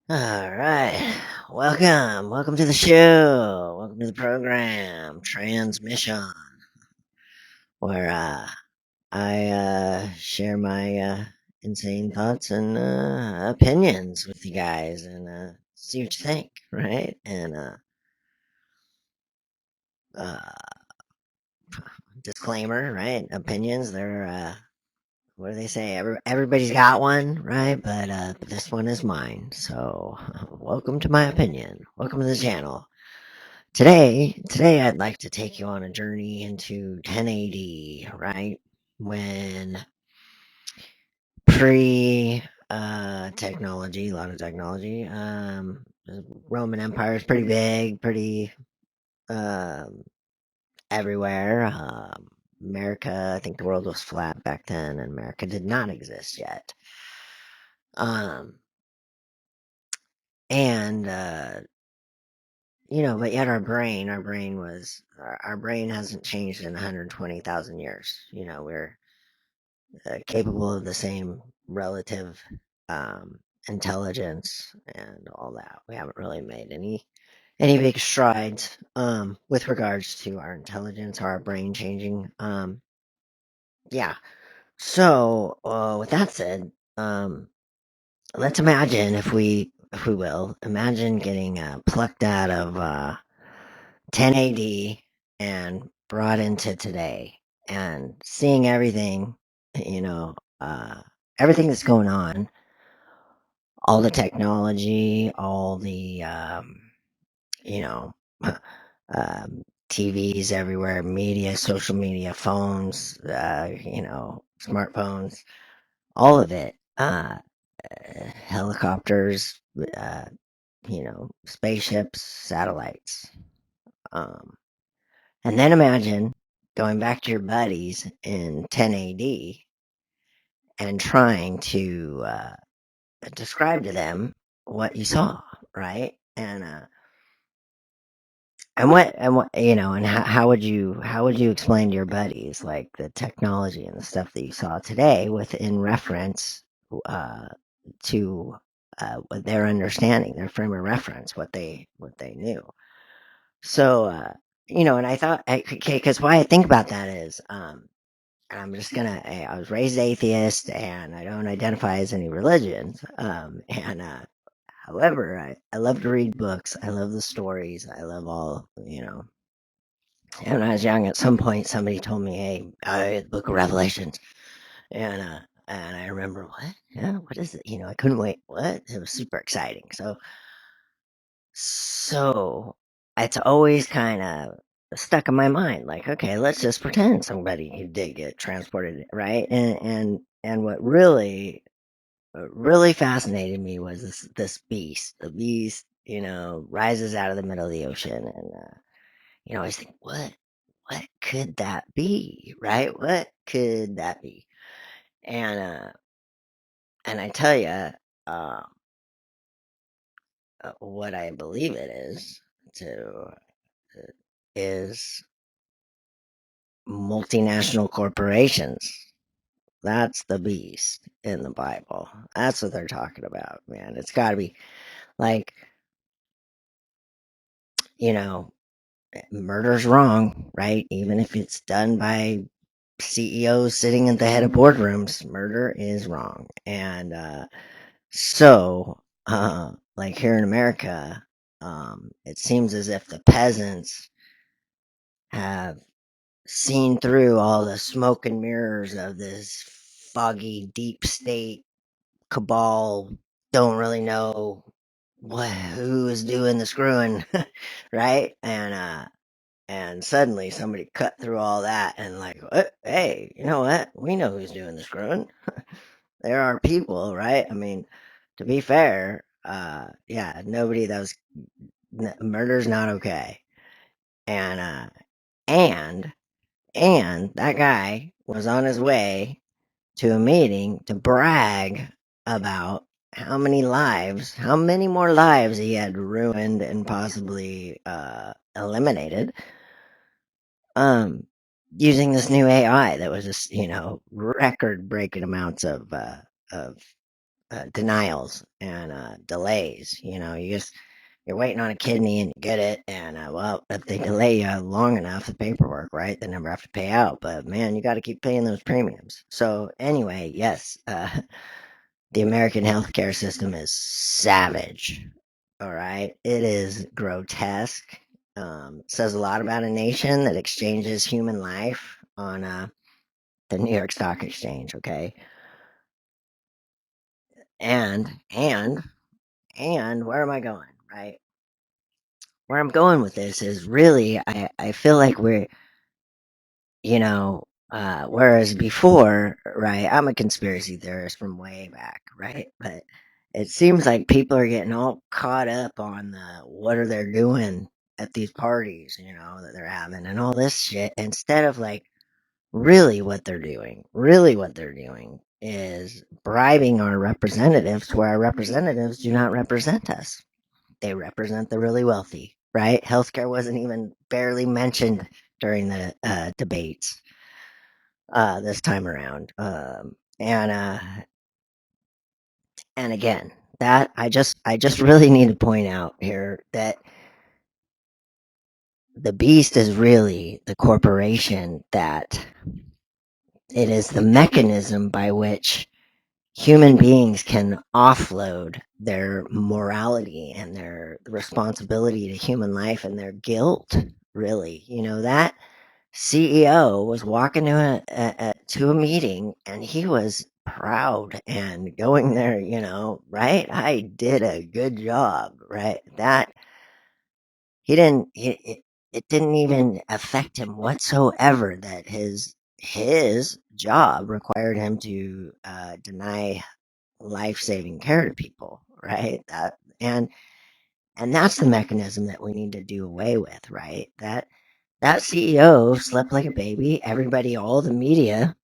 All right. Welcome to the show. Welcome to the program, Transmission, where I share my insane thoughts and opinions with you guys and see what you think, right? And uh, disclaimer, right? Opinions, they're, what do they say? Everybody's got one, right? But this one is mine. So, welcome to my opinion. Welcome to the channel. Today I'd like to take you on a journey into 10 AD, right? When pre technology, a lot of technology, the Roman Empire is pretty big, pretty um everywhere. America, I think the world was flat back then, and America did not exist yet. Um, and but yet our brain hasn't changed in 120,000 years. We're capable of the same relative um, intelligence and all that. We haven't really made any big strides with regards to our intelligence or our brain changing. Yeah. So with that said, let's imagine if we will imagine getting plucked out of 10 AD and brought into today and seeing everything, you know, uh, everything that's going on, all the technology, all the, you know, TVs everywhere, media, social media, phones, smartphones, all of it, helicopters, uh, spaceships, satellites. Um, And then imagine going back to your buddies in 10 AD and trying to describe to them what you saw, right? And how would you explain to your buddies like the technology and the stuff that you saw today within reference uh, to what their understanding, their frame of reference, what they knew. So and I thought, okay, because why I think about that is, and I'm just gonna. I was raised atheist, and I don't identify as any religions. However, I love to read books. I love the stories. I love all. And when I was young, at some point, somebody told me, "Hey, the Book of Revelations," and I remember what? Yeah, what is it? I couldn't wait. What? It was super exciting. So it's always kind of stuck in my mind. Like, okay, let's just pretend somebody did get transported, right? And what really fascinated me was this beast. The beast, rises out of the middle of the ocean, and I always think, what could that be, right? What could that be? And and I tell you, uh, what I believe it to is multinational corporations. That's the beast in the Bible. That's what they're talking about, man. It's got to be like, you know, murder's wrong, right? Even if it's done by CEOs sitting at the head of boardrooms, murder is wrong. And like here in America, it seems as if the peasants have seen through all the smoke and mirrors of this foggy deep state cabal, don't really know who is doing the screwing, right? And suddenly somebody cut through all that and like, what? Hey, you know what? We know who's doing the screwing. There are people, right? I mean, to be fair, yeah, nobody that was murder's not okay. And and and that guy was on his way to a meeting to brag about how many more lives he had ruined and possibly eliminated, um, using this new AI that was just, record breaking amounts of denials and delays. You're waiting on a kidney and you get it, and well, if they delay you long enough, the paperwork, right, they never have to pay out. But man, you got to keep paying those premiums. So anyway, yes, the American healthcare system is savage. All right, it is grotesque. Says a lot about a nation that exchanges human life on the New York Stock Exchange. Okay, and where am I going? Right, where I'm going with this is really, I feel like we're, whereas before, right, I'm a conspiracy theorist from way back, right? But it seems like people are getting all caught up on what are they doing at these parties, that they're having and all this shit, instead of like really what they're doing is bribing our representatives where our representatives do not represent us. They represent the really wealthy, right? Healthcare wasn't even barely mentioned during the debates this time around. And again, that I just really need to point out here that the beast is really the corporation, that it is the mechanism by which human beings can offload their morality and their responsibility to human life and their guilt. Really, that CEO was walking to a meeting, and he was proud and going there, right? I did a good job, right? That he didn't, it didn't even affect him whatsoever that his job required him to deny life-saving care to people, right? And that's the mechanism that we need to do away with, right? That CEO slept like a baby. Everybody, all the media,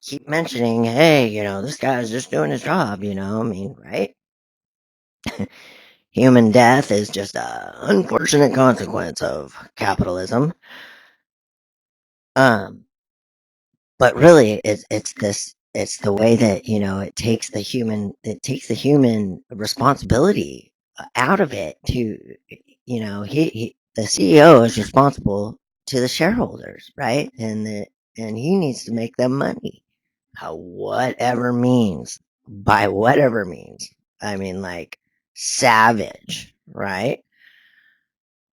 keep mentioning, hey, this guy's just doing his job, I mean, right? Human death is just a unfortunate consequence of capitalism. Um, but really, it's the way that, it takes the human responsibility out of it to, the CEO is responsible to the shareholders, right? And he needs to make them money, whatever means, by whatever means. I mean, like, savage, right?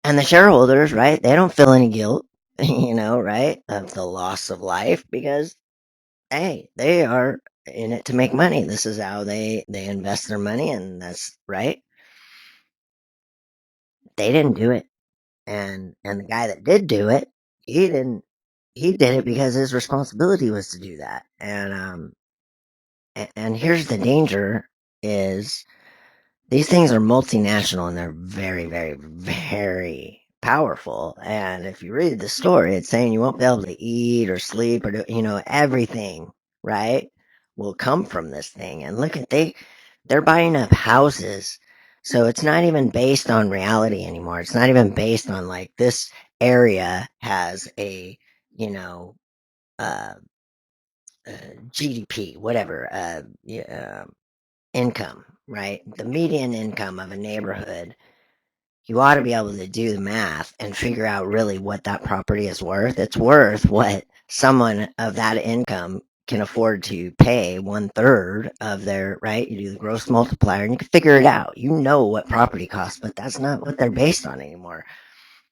And the shareholders, right? They don't feel any guilt, right, of the loss of life, because hey, they are in it to make money. This is how they invest their money, and that's right. They didn't do it, and the guy that did do it, he didn't. He did it because his responsibility was to do that. And here's the danger: is these things are multinational, and they're very, very, very powerful. And if you read the story, it's saying you won't be able to eat or sleep or do, everything, right, will come from this thing. And look at they're buying up houses. So it's not even based on reality anymore. It's not even based on like this area has a, you know, uh, uh GDP, whatever, yeah, income, right? The median income of a neighborhood, you ought to be able to do the math and figure out really what that property is worth. It's worth what someone of that income can afford to pay, one third of their, right? You do the gross multiplier and you can figure it out. You know what property costs, but that's not what they're based on anymore.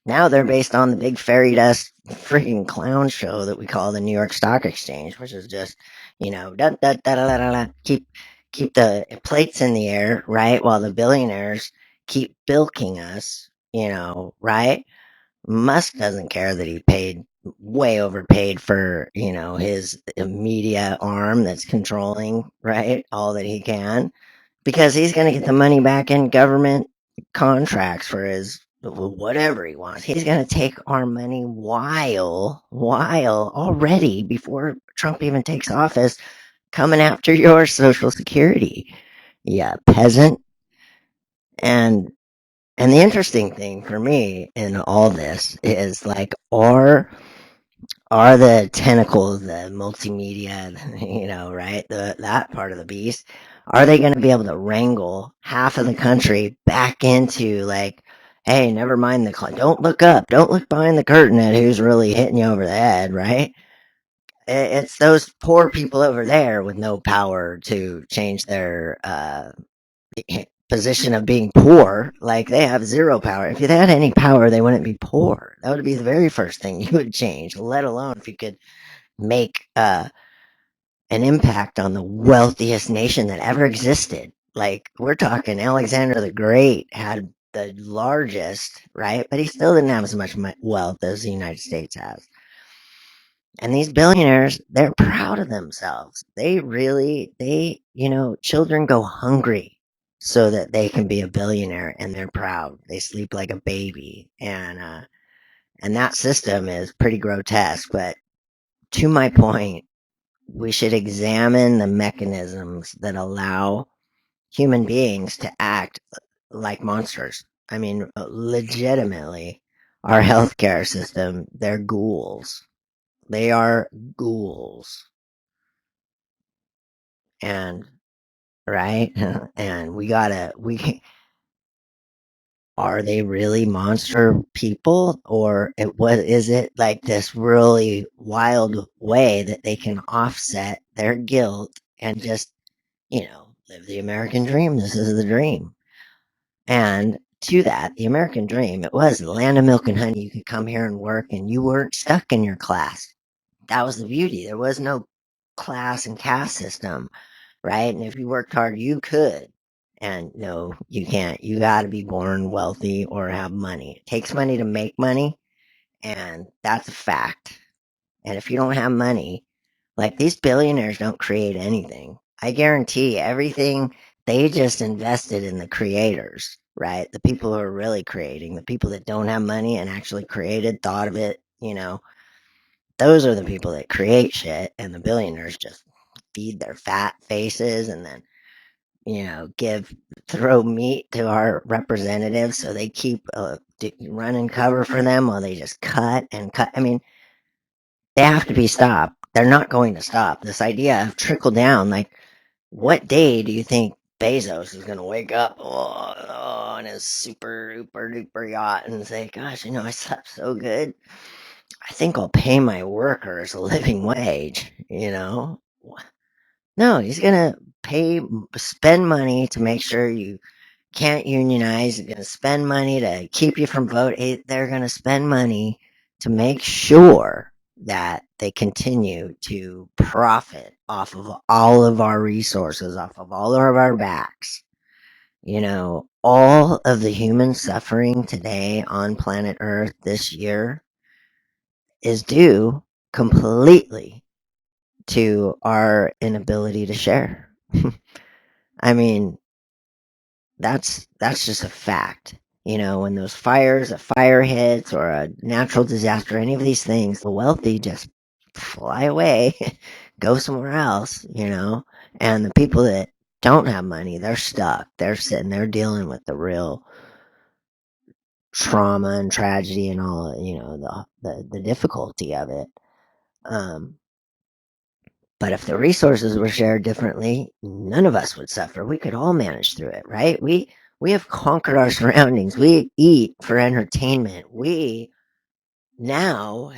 Now they're based on the big fairy dust freaking clown show that we call the New York Stock Exchange, which is just, keep the plates in the air, right? While the billionaires keep bilking us, right? Musk doesn't care that he paid way overpaid for, his media arm that's controlling, right? All that he can, because he's going to get the money back in government contracts for his whatever he wants. He's going to take our money while already before Trump even takes office, coming after your social security. Yeah, peasant. And and the interesting thing for me in all this is like are the tentacles, the multimedia, right? That part of the beast. Are they going to be able to wrangle half of the country back into like, hey, never mind don't look up, don't look behind the curtain at who's really hitting you over the head, right? It's those poor people over there with no power to change their position of being poor. Like they have zero power. If they had any power, they wouldn't be poor. That would be the very first thing you would change, let alone if you could make an impact on the wealthiest nation that ever existed. Like we're talking Alexander the Great had the largest, right? But he still didn't have as much wealth as the United States has. And these billionaires, they're proud of themselves. Children go hungry so that they can be a billionaire and they're proud. They sleep like a baby. And that system is pretty grotesque. But to my point, we should examine the mechanisms that allow human beings to act like monsters. I mean, legitimately, our healthcare system, they're ghouls. They are ghouls. And, right? And are they really monster people? Or is it like this really wild way that they can offset their guilt and just, live the American dream? This is the dream. And to that, the American dream, it was the land of milk and honey. You could come here and work and you weren't stuck in your class. That was the beauty. There was no class and caste system, right? And if you worked hard, you could. And no, you can't. You got to be born wealthy or have money. It takes money to make money, and that's a fact. And if you don't have money, like these billionaires don't create anything. I guarantee everything they just invested in the creators, right? The people who are really creating, the people that don't have money and actually created, thought of it, those are the people that create shit, and the billionaires just feed their fat faces and then throw meat to our representatives so they keep running cover for them while they just cut and cut. I mean, they have to be stopped. They're not going to stop. This idea of trickle down, like, what day do you think Bezos is going to wake up on his super duper duper yacht and say, gosh, I slept so good. I think I'll pay my workers a living wage. No, he's gonna spend money to make sure you can't unionize. He's gonna spend money to keep you from voting. They're gonna spend money to make sure that they continue to profit off of all of our resources, off of all of our backs. All of the human suffering today on planet Earth this year is due completely to our inability to share. I mean, that's just a fact. When those fires, a fire hits or a natural disaster, any of these things, the wealthy just fly away, go somewhere else. And the people that don't have money, they're stuck. They're sitting there dealing with the real trauma and tragedy and all, the difficulty of it. Um, But if the resources were shared differently, none of us would suffer. We could all manage through it, right? We have conquered our surroundings. We eat for entertainment. We now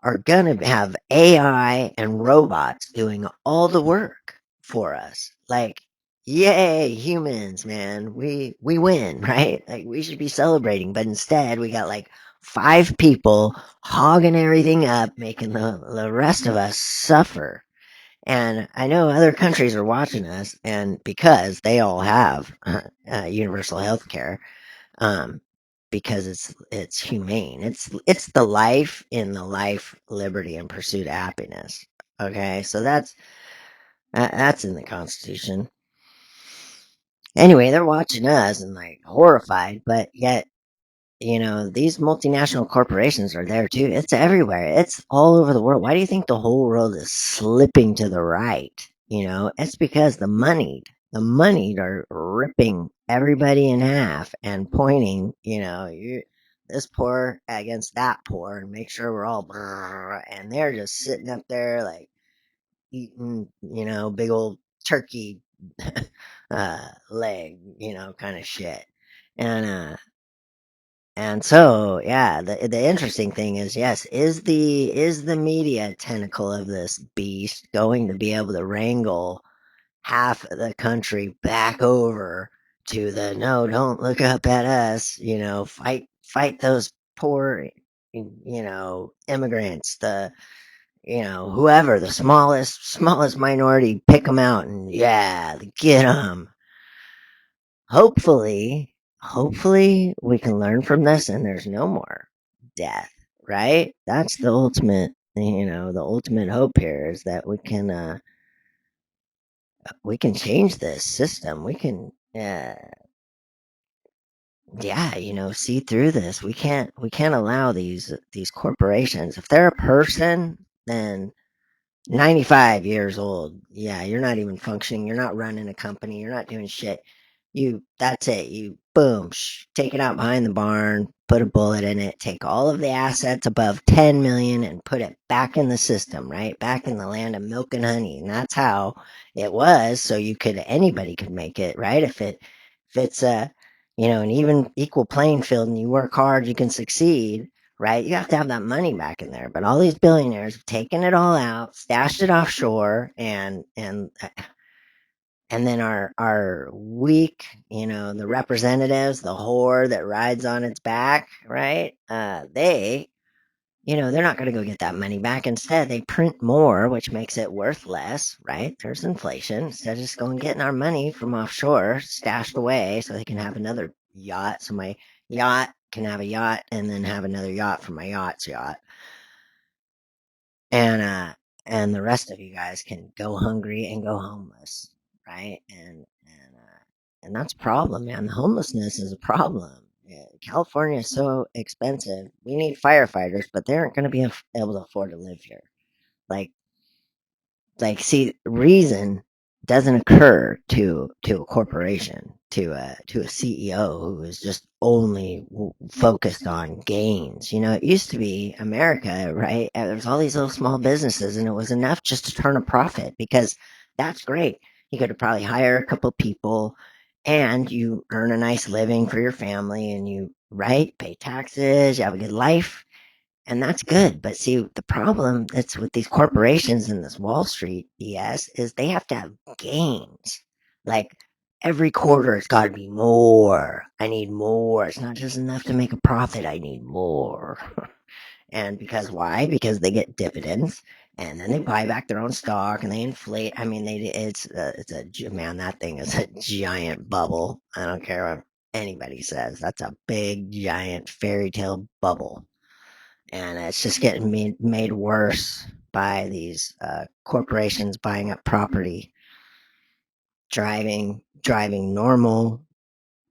are gonna have AI and robots doing all the work for us. Like, yay, humans, man. We win, right? Like we should be celebrating, but instead we got like 5 people hogging everything up, making the rest of us suffer. And I know other countries are watching us, and because they all have universal health care, um, because it's humane. It's the life in the life, liberty, and pursuit of happiness. Okay, so that's in the Constitution. Anyway, they're watching us and like horrified, but yet these multinational corporations are there too. It's everywhere. It's all over the world. Why do you think the whole world is slipping to the right? It's because the moneyed are ripping everybody in half and pointing, this poor against that poor and make sure we're all, and they're just sitting up there like eating, big old turkey leg, kind of shit. And so yeah, the interesting thing is, yes, is the media tentacle of this beast going to be able to wrangle half of the country back over to the no, don't look up at us, fight those poor, immigrants, the whoever, the smallest minority, pick them out and yeah, get them. Hopefully we can learn from this and there's no more death, right? That's the ultimate, the ultimate hope here is that we can change this system. We can, yeah, see through this. We can't allow these corporations. If they're a person, then 95 years old. Yeah, you're not even functioning. You're not running a company. You're not doing shit. That's it. You, boom, take it out behind the barn, put a bullet in it, take all of the assets above 10 million and put it back in the system, right? Back in the land of milk and honey. And that's how it was. So anybody could make it, right? If it's an even equal playing field and you work hard, you can succeed, right? You have to have that money back in there. But all these billionaires have taken it all out, stashed it offshore, and then our weak, the representatives, the whore that rides on its back, right? They're not going to go get that money back. Instead, they print more, which makes it worth less, right? There's inflation. Instead of just going getting our money from offshore, stashed away, so they can have another yacht. So my yacht can have a yacht, and then have another yacht for my yacht's yacht, and the rest of you guys can go hungry and go homeless, right? And that's a problem, man. Homelessness is a problem. Yeah, California is so expensive. We need firefighters, but they aren't going to be able to afford to live here. Like see, reason doesn't occur to a corporation, to a CEO who is just only focused on gains. It used to be America, right? There's all these little small businesses, and it was enough just to turn a profit because that's great. You could probably hire a couple people, and you earn a nice living for your family, and you pay taxes, you have a good life, and that's good. But see, the problem that's with these corporations and this Wall Street BS is they have to have gains. Like every quarter, it's got to be more. I need more. It's not just enough to make a profit. I need more. And because why? Because they get dividends, and then they buy back their own stock and they inflate. I mean, man, that thing is a giant bubble. I don't care what anybody says. That's a big, giant fairy tale bubble, and it's just getting made worse by these corporations buying up property, driving normal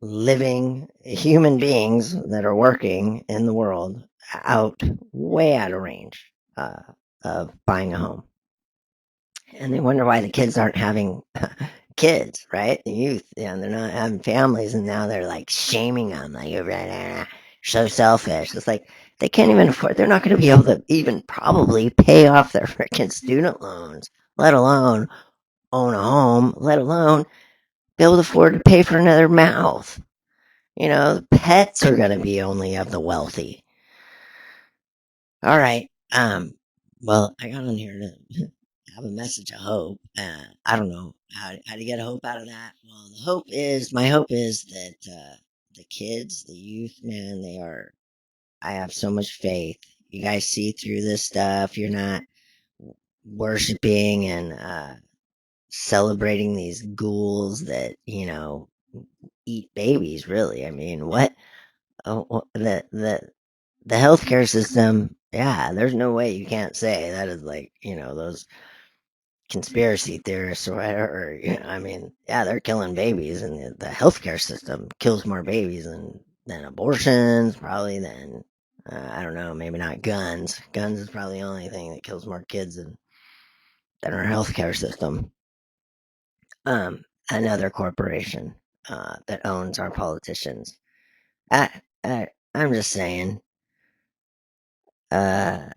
living human beings that are working in the world way out of range of buying a home. And they wonder why the kids aren't having kids, right? The youth, they're not having families, and now they're like shaming them, like you're so selfish. It's like they can't even afford. They're not going to be able to even probably pay off their freaking student loans, let alone own a home, let alone be able to afford to pay for another mouth. Pets are going to be only of the wealthy. All right. Well, I got on here to have a message of hope. I don't know how to get a hope out of that. Well, my hope is that the kids, the youth, man, I have so much faith. You guys see through this stuff. You're not worshiping and celebrating these ghouls that, eat babies, really. I mean, what? Oh, the healthcare system, yeah, there's no way you can't say that is like, those conspiracy theorists or whatever. I mean, yeah, they're killing babies, and the healthcare system kills more babies than abortions, probably than I don't know, maybe not guns. Guns is probably the only thing that kills more kids than our healthcare system. Another corporation that owns our politicians. I, I'm just saying, uh,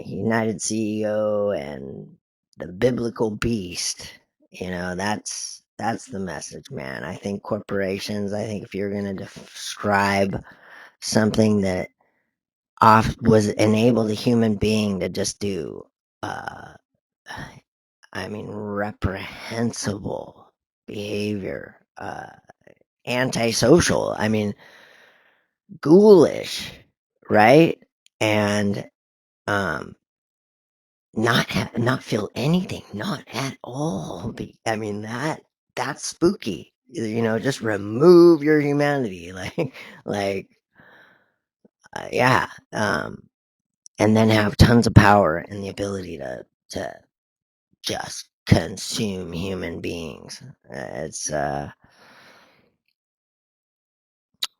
United CEO and the biblical beast. That's the message, man. I think corporations. I think if you're gonna describe something that off was enabled a human being to just do, uh, I mean, reprehensible behavior, antisocial. I mean, ghoulish, right? And um, not feel anything, not at all. I mean that's spooky. Just remove your humanity, like yeah, and then have tons of power and the ability to just consume human beings. It's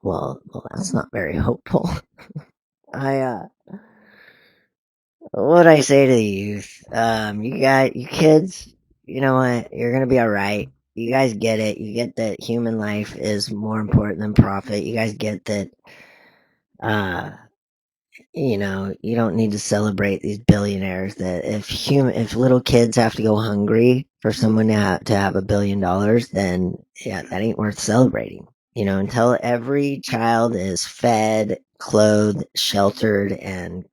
well, that's not very hopeful. I What I say to the youth, you kids, you know what? You're gonna be all right. You guys get it. You get that human life is more important than profit. You guys get that. Uh, you don't need to celebrate these billionaires. That if little kids have to go hungry for someone to have $1 billion, then yeah, that ain't worth celebrating. Until every child is fed, clothed, sheltered, and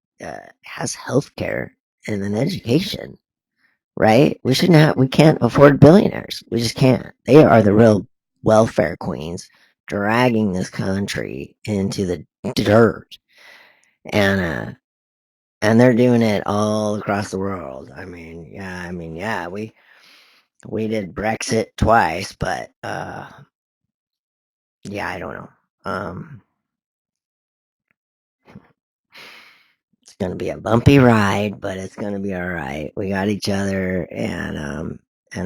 has health care and an education, right? We can't afford billionaires. We just can't. They are the real welfare queens, dragging this country into the dirt. And they're doing it all across the world. Yeah, we did Brexit twice, but yeah, I don't know. It's gonna be a bumpy ride, but it's gonna be all right. We got each other, and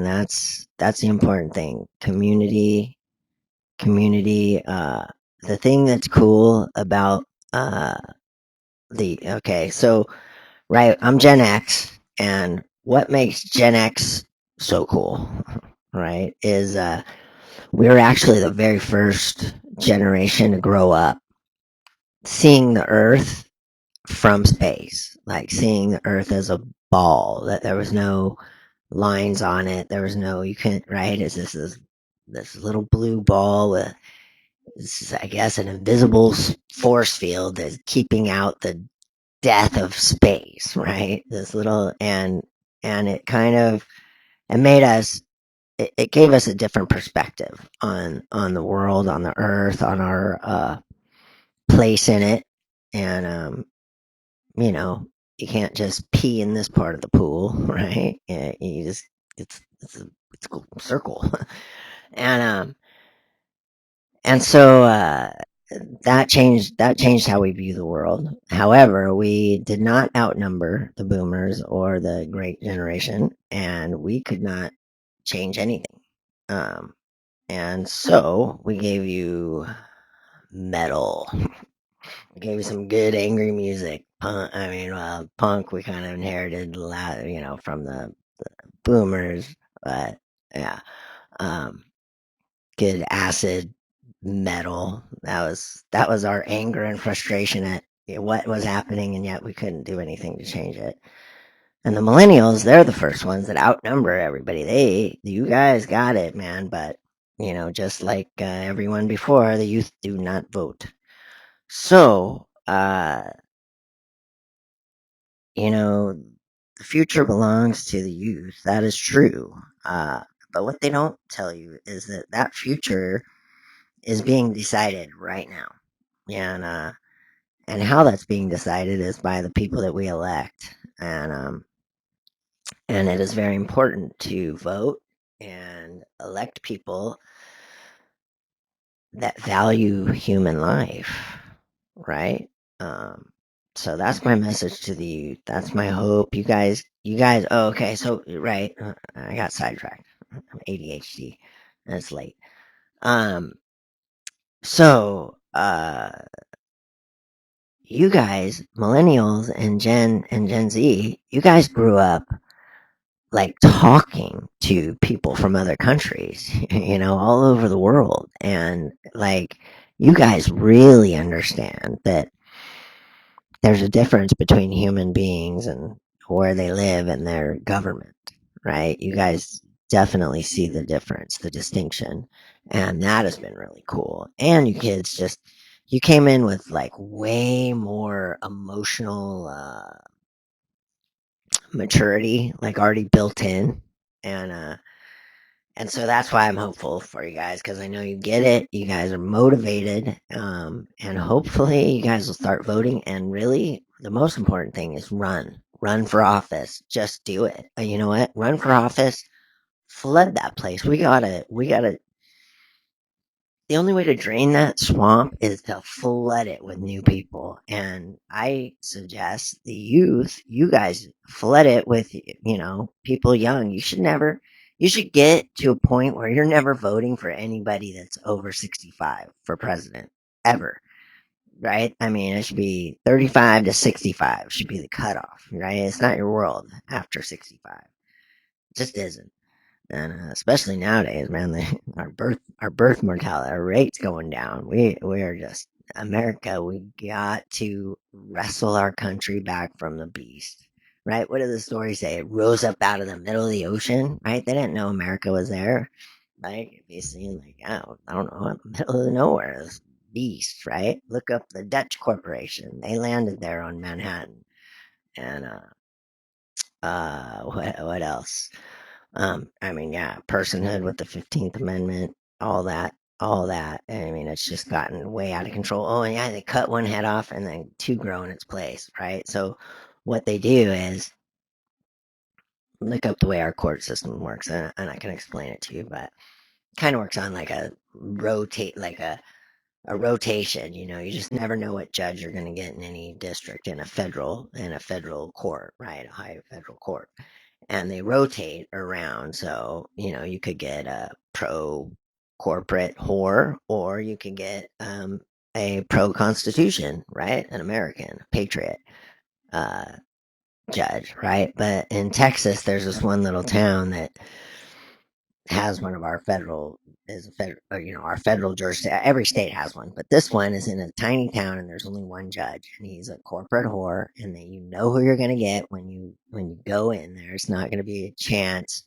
that's the important thing. Community. The thing that's cool about uh the okay, so right, I'm Gen X, and what makes Gen X so cool, right, is we were actually the very first generation to grow up seeing the Earth from space, like seeing the Earth as a ball, that there was no lines on it. There was no, you couldn't, right? It's this little blue ball with, this is, I guess, an invisible force field that's keeping out the death of space, right? This little, and it kind of, it made us, it gave us a different perspective on the world, on the Earth, on our place in it. And you know, you can't just pee in this part of the pool, right? Yeah, you just it's a circle, and so that changed how we view the world. However, we did not outnumber the boomers or the Great Generation, and we could not change anything. Um, and so we gave you metal. We gave you some good angry music. Punk we kind of inherited, from the boomers, but yeah, um, good acid metal. That was our anger and frustration at what was happening, and yet we couldn't do anything to change it. And the millennials, they're the first ones that outnumber everybody. You guys got it, man. But just like everyone before, the youth do not vote. So, the future belongs to the youth. That is true. But what they don't tell you is that future is being decided right now. And how that's being decided is by the people that we elect. And it is very important to vote and elect people that value human life, right? Um, so that's my message to the youth. That's my hope. You guys. Oh, okay. So right, I got sidetracked. I'm ADHD. And it's late. Um, so you guys, millennials and Gen Z, you guys grew up like talking to people from other countries, all over the world, and like you guys really understand that there's a difference between human beings and where they live and their government, right? You guys definitely see the difference, the distinction, and that has been really cool. And you kids just you came in with like way more emotional maturity, like already built in, and uh, and so that's why I'm hopeful for you guys because I know you get it. You guys are motivated, and hopefully you guys will start voting. And really, the most important thing is run for office. Just do it. You know what? Run for office. Flood that place. We gotta the only way to drain that swamp is to flood it with new people. And I suggest the youth, you guys flood it with, people young. You should get to a point where you're never voting for anybody that's over 65 for president ever. Right? I mean, it should be 35 to 65 should be the cutoff, right? It's not your world after 65. It just isn't. And especially nowadays, man, our birth mortality, our rate's going down. We are just America. We got to wrestle our country back from the beast, right? What did the story say? It rose up out of the middle of the ocean, right? They didn't know America was there, like basically, like I don't know, in the middle of nowhere, this beast, right? Look up the Dutch corporation. They landed there on Manhattan, and what else? I mean, yeah, personhood with the 15th Amendment, all that, all that. I mean, it's just gotten way out of control. Oh, and yeah, they cut one head off and then two grow in its place, right? So what they do is look up the way our court system works, and I can explain it to you, but it kind of works on like a rotation. You just never know what judge you're going to get in any district in a federal court, right? A high federal court, and they rotate around. So, you could get a pro corporate whore, or you could get a pro constitution, right? An American patriot uh, judge, right? But in Texas, there's this one little town that has one of our federal is a federal, our federal jurisdiction. Every state has one, but this one is in a tiny town, and there's only one judge, and he's a corporate whore, and then you know who you're going to get when you go in there. It's not going to be a chance,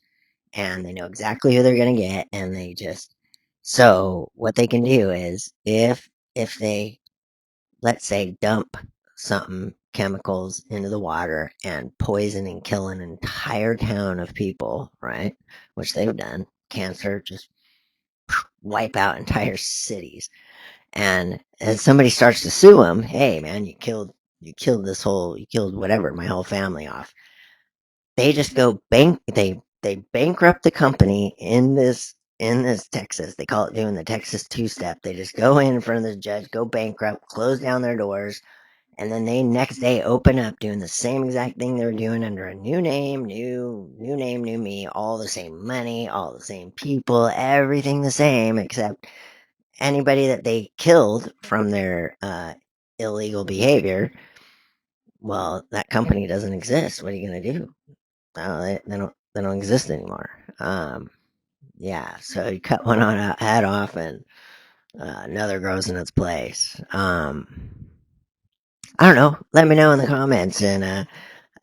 and they know exactly who they're going to get, and they just so what they can do is if they, let's say, dump something chemicals into the water and poison and kill an entire town of people, right? Which they've done. Cancer, just wipe out entire cities. And as somebody starts to sue them, hey man, you killed whatever, my whole family off. They just go they bankrupt the company in this Texas. They call it doing the Texas two step. They just go in front of the judge, go bankrupt, close down their doors, and then they next day open up doing the same exact thing they were doing under a new name, new name, new me, all the same money, all the same people, everything the same, except anybody that they killed from their illegal behavior. Well, that company doesn't exist. What are you gonna do? They don't exist anymore. Yeah, so you cut one on a head off, and another grows in its place. I don't know. Let me know in the comments, and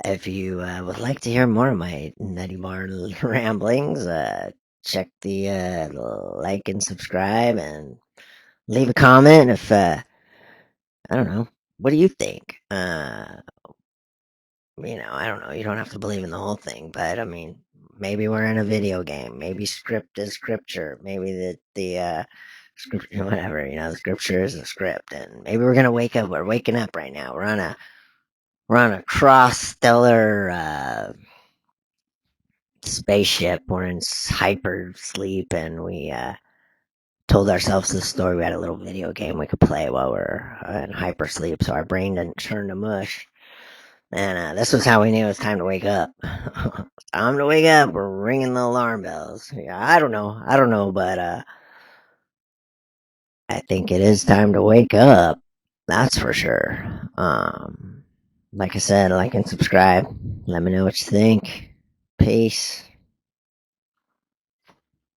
if you would like to hear more of my nutty barn ramblings, check the like and subscribe, and leave a comment if I don't know. What do you think? I don't know. You don't have to believe in the whole thing, but I mean, maybe we're in a video game. Maybe script is scripture. Maybe the scripture, whatever. The scripture is a script, and maybe we're gonna wake up. We're waking up right now. We're on a cross stellar spaceship. We're in hyper sleep, and we told ourselves this story. We had a little video game we could play while we're in hyper sleep, so our brain didn't turn to mush. And this was how we knew it was time to wake up. Time to wake up. We're ringing the alarm bells. Yeah, I don't know. I don't know, but I think it is time to wake up. That's for sure. Like I said, like and subscribe. Let me know what you think. Peace.